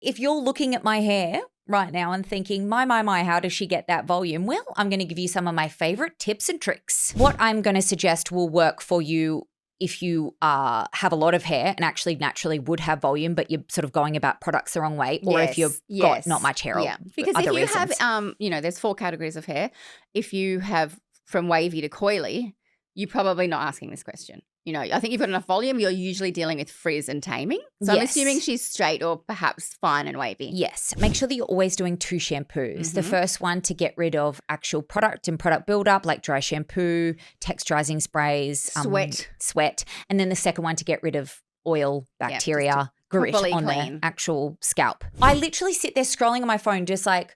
if you're looking at my hair right now and thinking, my, how does she get that volume? Well, I'm going to give you some of my favorite tips and tricks. What I'm going to suggest will work for you if you have a lot of hair and actually naturally would have volume, but you're sort of going about products the wrong way, or if you've got not much hair. Yeah, because if you have, there's 4 categories of hair. If you have from wavy to coily, you're probably not asking this question. I think you've got enough volume. You're usually dealing with frizz and taming. So I'm assuming she's straight or perhaps fine and wavy. Yes. Make sure that you're always doing 2 shampoos. Mm-hmm. The first one to get rid of actual product and product buildup like dry shampoo, texturizing sprays, sweat. And then the second one to get rid of oil, bacteria, grit on the actual scalp. I literally sit there scrolling on my phone just like,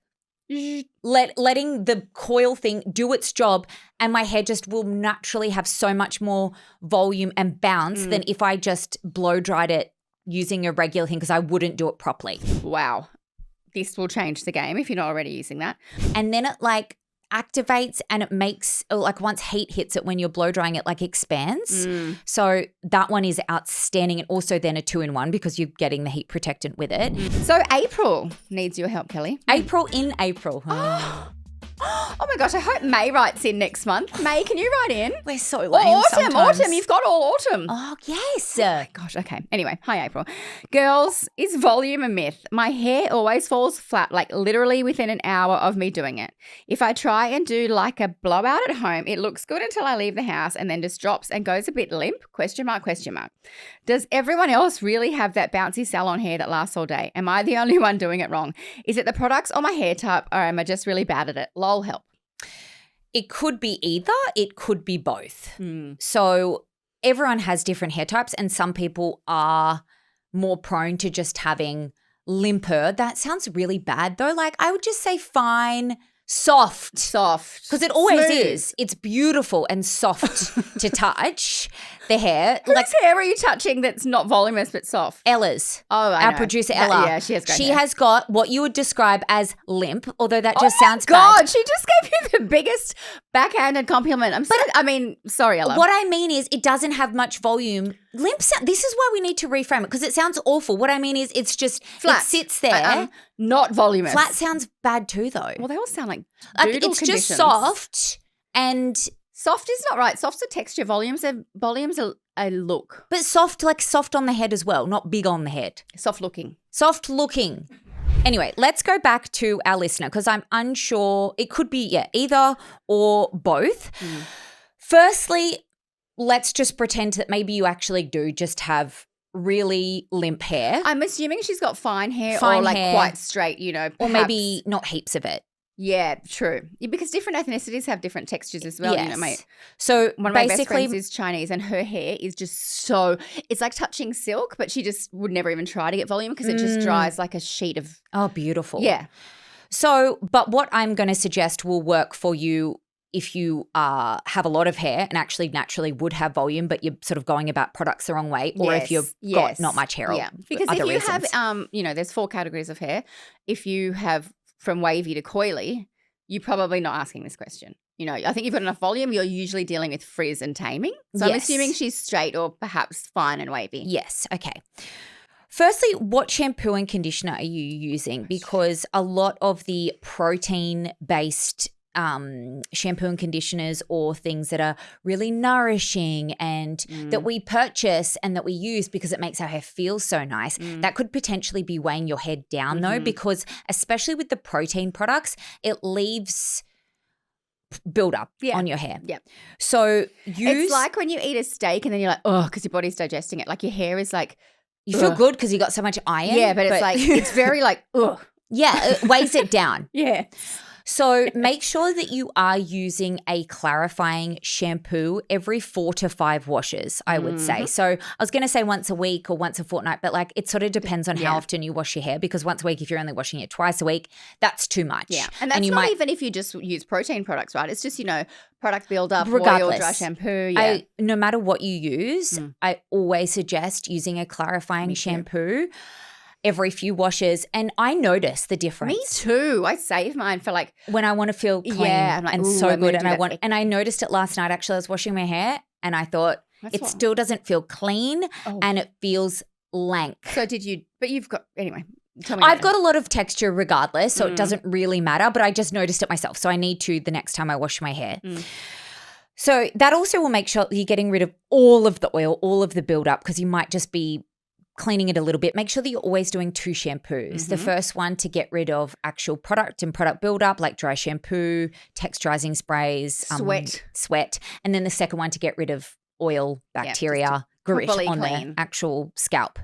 letting the coil thing do its job, and my hair just will naturally have so much more volume and bounce than if I just blow dried it using a regular thing, because I wouldn't do it properly. Wow. This will change the game if you're not already using that. And then it activates, and it makes once heat hits it when you're blow drying, it expands. So that one is outstanding, and also then a 2-in-1 because you're getting the heat protectant with it. So April needs your help, Kelly. April. Oh my gosh, I hope May writes in next month. May, can you write in? We're so lame sometimes. Autumn. You've got all autumn. Oh, yes. Oh my gosh, okay. Anyway, hi April. Girls, is volume a myth? My hair always falls flat, literally within an hour of me doing it. If I try and do a blowout at home, it looks good until I leave the house and then just drops and goes a bit limp? ? Does everyone else really have that bouncy salon hair that lasts all day? Am I the only one doing it wrong? Is it the products or my hair type, or am I just really bad at it? Lol, help. It could be either. It could be both. So everyone has different hair types, and some people are more prone to just having limper. That sounds really bad though. I would just say fine. Soft. Because it always is. It's beautiful and soft to touch, the hair. Whose hair are you touching that's not voluminous but soft? Ella's. Oh, I Our know. producer Ella. Yeah, she has great She hair. has got what you would describe as limp, although that just sounds God, bad. she just gave you the biggest backhanded compliment. Sorry, Ella. What I mean is it doesn't have much volume. Limp this is why we need to reframe it, because it sounds awful. What I mean is it's just flat. It sits there. Not voluminous. Flat sounds bad too though. Well, they all sound like it's conditions. Just soft, and soft is not right. Soft's a texture. Volume's a look. But soft, soft on the head as well, not big on the head. Soft looking. Anyway, let's go back to our listener, because I'm unsure. It could be either or both. Firstly, let's just pretend that maybe you actually do just have really limp hair. I'm assuming she's got fine hair or quite straight, or maybe not heaps of it. Yeah, true. Yeah, because different ethnicities have different textures as well, yes. Mate. So one of my best friends is Chinese, and her hair is just it's like touching silk, but she just would never even try to get volume because it just dries like a sheet of. Oh, beautiful. Yeah. So, but what I'm going to suggest will work for you if you have a lot of hair and actually naturally would have volume, but you're sort of going about products the wrong way, or if you've got not much hair. Yeah, because if you have, there's 4 categories of hair. If you have from wavy to coily, you're probably not asking this question. I think you've got enough volume. You're usually dealing with frizz and taming. So I'm assuming she's straight or perhaps fine and wavy. Yes. Okay. Firstly, what shampoo and conditioner are you using? Because a lot of the protein-based shampoo and conditioners, or things that are really nourishing and that we purchase and that we use because it makes our hair feel so nice, that could potentially be weighing your hair down though, because especially with the protein products, it leaves build-up on your hair. Yeah. So it's like when you eat a steak and then you're like, oh, because your body's digesting it. Your hair is you feel good because you got so much iron. Yeah, but it's it's very ugh. Yeah, it weighs it down. Yeah. So make sure that you are using a clarifying shampoo every 4 to 5 washes, I would say. So I was going to say once a week or once a fortnight, but it sort of depends on how often you wash your hair, because once a week, if you're only washing it twice a week, that's too much. Yeah. And that's not even if you just use protein products, right? It's just, product build-up, oil, dry shampoo. Yeah. No matter what you use, I always suggest using a clarifying shampoo every few washes, and I notice the difference. Me too. I save mine for when I want to feel clean and so good, and I noticed it last night. Actually, I was washing my hair and I thought still doesn't feel clean and it feels lank. So but you've got anyway. Tell me I've later. got a lot of texture regardless, so it doesn't really matter, but I just noticed it myself. So I need to the next time I wash my hair. So that also will make sure you're getting rid of all of the oil, all of the buildup, because you might just be cleaning it a little bit. Make sure that you're always doing 2 shampoos. The first one to get rid of actual product and product buildup, like dry shampoo, texturizing sprays, sweat. And then the second one to get rid of oil, bacteria, grit on the actual scalp.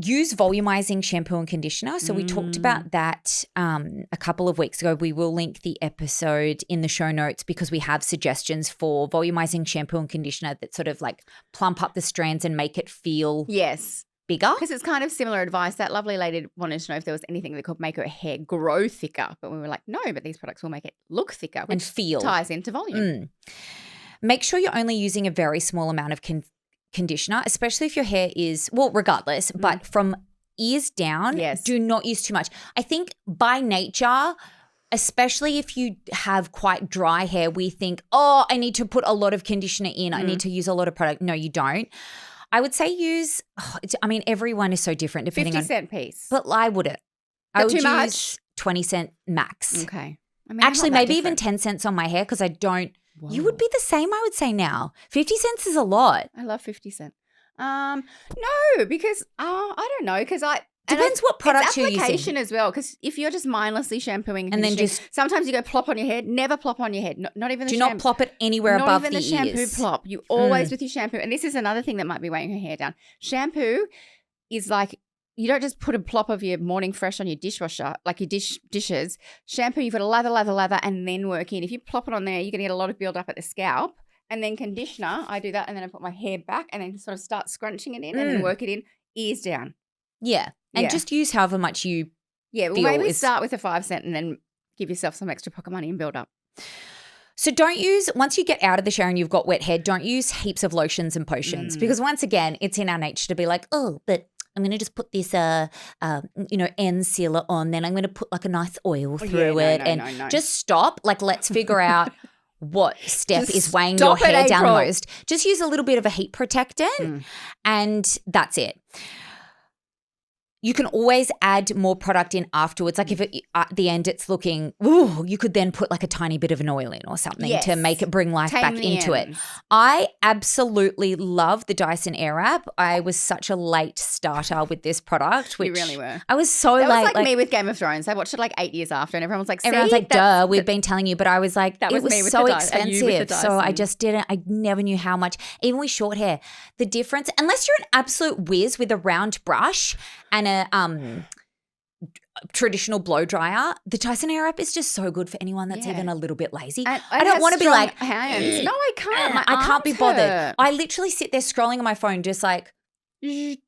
Use volumizing shampoo and conditioner. So we talked about that a couple of weeks ago. We will link the episode in the show notes because we have suggestions for volumizing shampoo and conditioner that sort of like plump up the strands and make it feel bigger. Because it's kind of similar advice. That lovely lady wanted to know if there was anything that could make her hair grow thicker. But we were like, no, but these products will make it look thicker, which and feel. Ties into volume. Make sure you're only using a very small amount of conditioner, especially if your hair is, well, regardless, but from ears down, do not use too much. I think by nature, especially if you have quite dry hair, we think, oh, I need to put a lot of conditioner in. I need to use a lot of product. No, you don't. I would say use, everyone is so different depending 50 cent piece. But I wouldn't. I would use 20 cent max. Okay. Actually, maybe even 10 cents on my hair because I don't. Whoa. You would be the same, I would say now. 50 cents is a lot. I love 50 cent. No, because I don't know because depends what product you're using. Application as well, because if you're just mindlessly shampooing and then just sometimes you go plop on your head. Never plop on your head. Not even the shampoo. Do not plop it anywhere above the ears. Not even the shampoo plop. You always with your shampoo. And this is another thing that might be weighing your hair down. Shampoo is like. You don't just put a plop of your morning fresh on your dishwasher, like your dishes. Shampoo, you've got to lather, and then work in. If you plop it on there, you're going to get a lot of build up at the scalp. And then conditioner, I do that, and then I put my hair back and then sort of start scrunching it in and then work it in, ears down. Yeah. And just use however much you well, maybe start with a 5 cent and then give yourself some extra pocket money and build up. So don't use, once you get out of the shower and you've got wet hair, don't use heaps of lotions and potions because once again, it's in our nature to be like, oh, but I'm going to just put this, end sealer on. Then I'm going to put like a nice oil through it. Just stop. Like, let's figure out what step is weighing your hair down the most. Just use a little bit of a heat protectant and that's it. You can always add more product in afterwards. Like if at the end it's looking, you could then put like a tiny bit of an oil in or something to make it bring life back into it. I absolutely love the Dyson Airwrap. I was such a late starter with this product. Which you really were. I was so late. That was like me with Game of Thrones. I watched it like 8 years after and everyone was like, duh, we've been telling you. But I was like, it was so expensive. So I just didn't, I never knew how much, even with short hair, the difference, unless you're an absolute whiz with a round brush and a traditional blow dryer, the Dyson Airwrap is just so good for anyone that's even a little bit lazy. I don't want to be like, hands. No, I can't. I can't be bothered. I literally sit there scrolling on my phone just like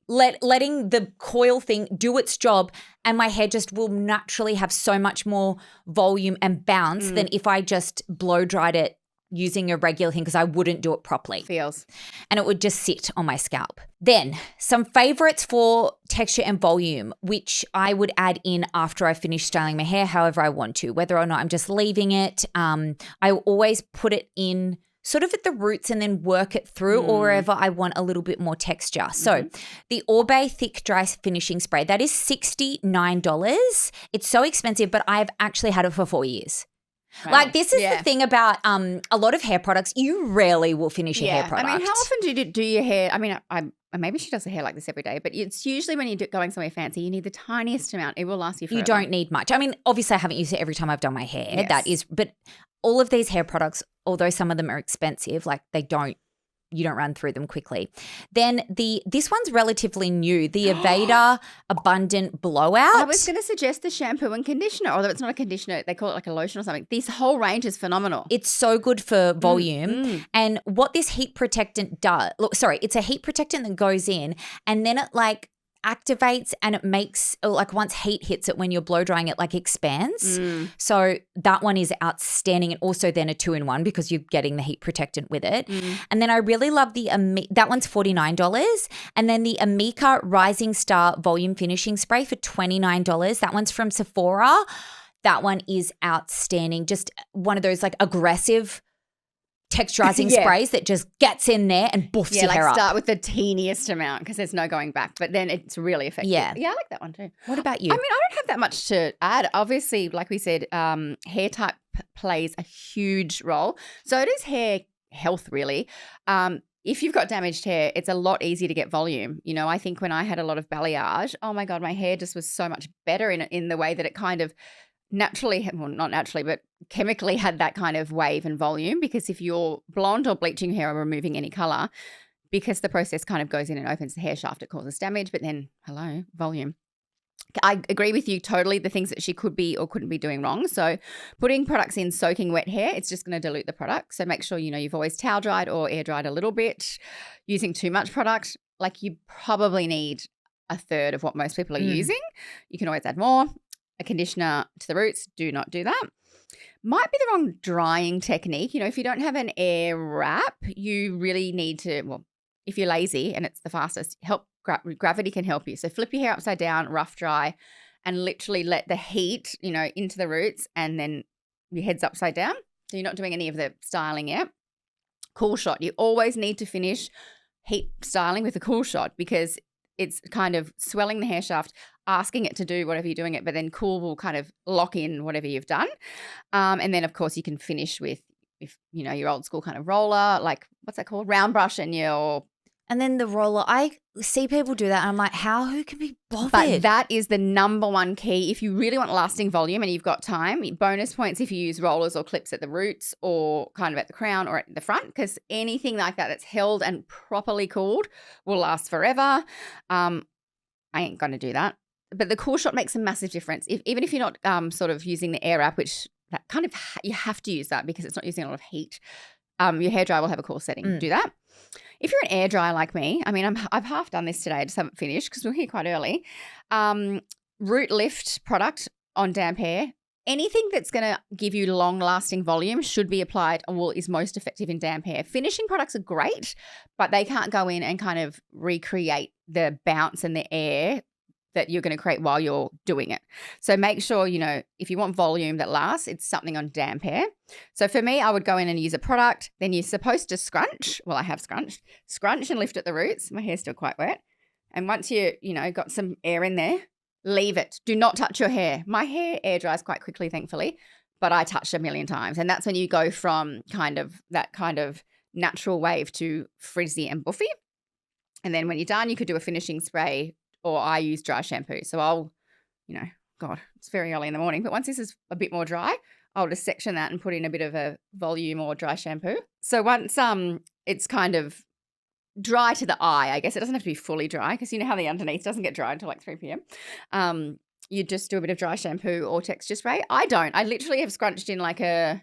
letting the coil thing do its job and my hair just will naturally have so much more volume and bounce than if I just blow dried it using a regular thing because I wouldn't do it properly. Feels. And it would just sit on my scalp. Then some favorites for texture and volume, which I would add in after I finish styling my hair however I want to, whether or not I'm just leaving it. I always put it in sort of at the roots and then work it through or wherever I want a little bit more texture. So the Orbe Thick Dry Finishing Spray, that is $69. It's so expensive, but I've actually had it for 4 years. Right. Like this is the thing about a lot of hair products. You rarely will finish a hair product. I mean, how often do you do your hair? I mean, maybe she does her hair like this every day, but it's usually when you're going somewhere fancy, you need the tiniest amount. It will last you forever. You don't need much. I mean, obviously I haven't used it every time I've done my hair. Yes. That is, but all of these hair products, although some of them are expensive, like you don't run through them quickly. Then this one's relatively new, the Aveda Abundant Blowout. I was going to suggest the shampoo and conditioner, although it's not a conditioner, they call it like a lotion or something. This whole range is phenomenal. It's so good for volume. And what this heat protectant does, it's a heat protectant that goes in and then it like activates and it makes, like once heat hits it when you're blow drying it, like expands. So that one is outstanding, and also then a 2-in-1 because you're getting the heat protectant with it. And then I really love that one's $49, and then the Amika Rising Star Volume Finishing Spray for $29. That one's from Sephora. That one is outstanding. Just one of those like aggressive texturizing sprays that just gets in there and buffs your hair up. Start with the teeniest amount because there's no going back, but then it's really effective. Yeah, I like that one too. What about you? I mean, I don't have that much to add. Obviously, like we said, hair type plays a huge role. So does hair health, really. If you've got damaged hair, it's a lot easier to get volume. You know, I think when I had a lot of balayage, oh my God, my hair just was so much better in the way that it kind of naturally, well, not naturally, but chemically had that kind of wave and volume, because if you're blonde or bleaching your hair or removing any color, because the process kind of goes in and opens the hair shaft, it causes damage, but then, hello, volume. I agree with you totally, the things that she could be or couldn't be doing wrong. So putting products in soaking wet hair, it's just going to dilute the product. So make sure, you know, you've always towel dried or air dried a little bit. Using too much product, like you probably need a third of what most people are using. You can always add more. A conditioner to the roots, do not do that. Might be the wrong drying technique. You know, if you don't have an air wrap, you really need to, well, if you're lazy and it's the fastest, gravity can help you. So flip your hair upside down, rough dry, and literally let the heat, you know, into the roots, and then your head's upside down. So you're not doing any of the styling yet. Cool shot. You always need to finish heat styling with a cool shot, because it's kind of swelling the hair shaft, asking it to do whatever you're doing it, but then cool will kind of lock in whatever you've done. And then, of course, you can finish with, if you know, your old school kind of roller, like what's that called? Round brush and your... And then the roller, I see people do that and I'm like, who can be bothered? But that is the number one key. If you really want lasting volume and you've got time, bonus points if you use rollers or clips at the roots or kind of at the crown or at the front, because anything like that that's held and properly cooled will last forever. I ain't going to do that. But the cool shot makes a massive difference. Even if you're not sort of using the Airwrap, which that kind of you have to use that because it's not using a lot of heat. Your hairdryer will have a cool setting. Do that. If you're an air dryer like me, I mean, I've half done this today. I just haven't finished because we're here quite early. Root lift product on damp hair. Anything that's going to give you long-lasting volume should be applied or is most effective in damp hair. Finishing products are great, but they can't go in and kind of recreate the bounce and the air that you're going to create while you're doing it. So make sure, you know, if you want volume that lasts, it's something on damp hair. So for me, I would go in and use a product. Then you're supposed to scrunch. Well, I have scrunch and lift at the roots. My hair's still quite wet. And once you know, got some air in there, leave it. Do not touch your hair. My hair air dries quite quickly, thankfully, but I touched a million times. And that's when you go from kind of that kind of natural wave to frizzy and buffy. And then when you're done, you could do a finishing spray, or I use dry shampoo. So I'll, you know, God, it's very early in the morning, but once this is a bit more dry, I'll just section that and put in a bit of a volume or dry shampoo. So once it's kind of dry to the eye, I guess it doesn't have to be fully dry, because you know how the underneath doesn't get dry until like 3 p.m. You just do a bit of dry shampoo or texture spray. I don't. I literally have scrunched in like it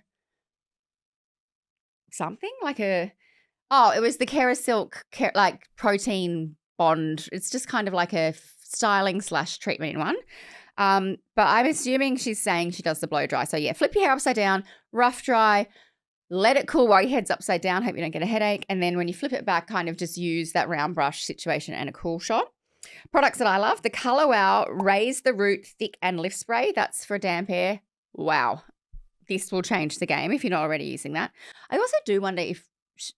was the Kerasilk like protein bond. It's just kind of like a styling / treatment in one. But I'm assuming she's saying she does the blow dry. So yeah, flip your hair upside down, rough dry, let it cool while your head's upside down. Hope you don't get a headache. And then when you flip it back, kind of just use that round brush situation and a cool shot. Products that I love, the Color Wow Raise the Root Thick and Lift Spray. That's for damp hair. Wow. This will change the game if you're not already using that. I also do wonder if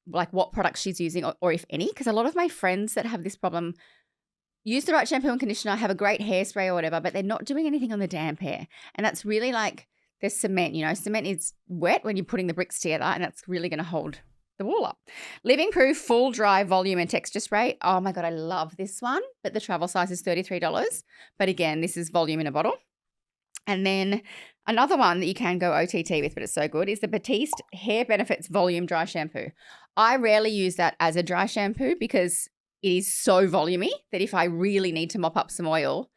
like what products she's using or if any, because a lot of my friends that have this problem use the right shampoo and conditioner, have a great hairspray or whatever, but they're not doing anything on the damp hair. And that's really like the cement, you know, cement is wet when you're putting the bricks together, and that's really going to hold the wall up. Living Proof Full Dry Volume and Texture Spray. Oh my God, I love this one, but the travel size is $33. But again, this is volume in a bottle. And then another one that you can go OTT with, but it's so good, is the Batiste Hair Benefits Volume Dry Shampoo. I rarely use that as a dry shampoo because it is so volumey that if I really need to mop up some oil,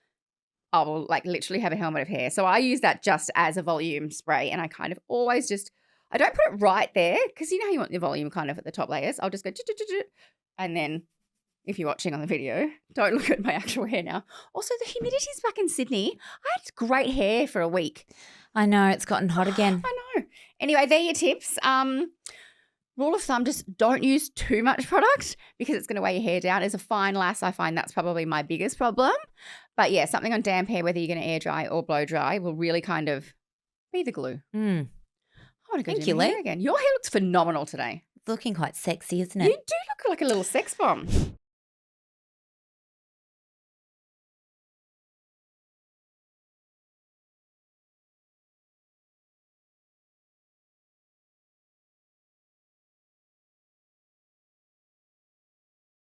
I will like literally have a helmet of hair. So I use that just as a volume spray, and I kind of always just, I don't put it right there because you know how you want your volume kind of at the top layers. I'll just go, and then if you're watching on the video, don't look at my actual hair now. Also, the humidity's back in Sydney. I had great hair for a week. I know, it's gotten hot again. I know. Anyway, they're your tips. Rule of thumb, just don't use too much product because it's going to weigh your hair down. As a fine lass, I find that's probably my biggest problem. But yeah, something on damp hair, whether you're going to air dry or blow dry, will really kind of be the glue. Oh want to go Thank do you, my hair Leigh. again. Your hair looks phenomenal today. Looking quite sexy, isn't You it? do look like a little sex bomb.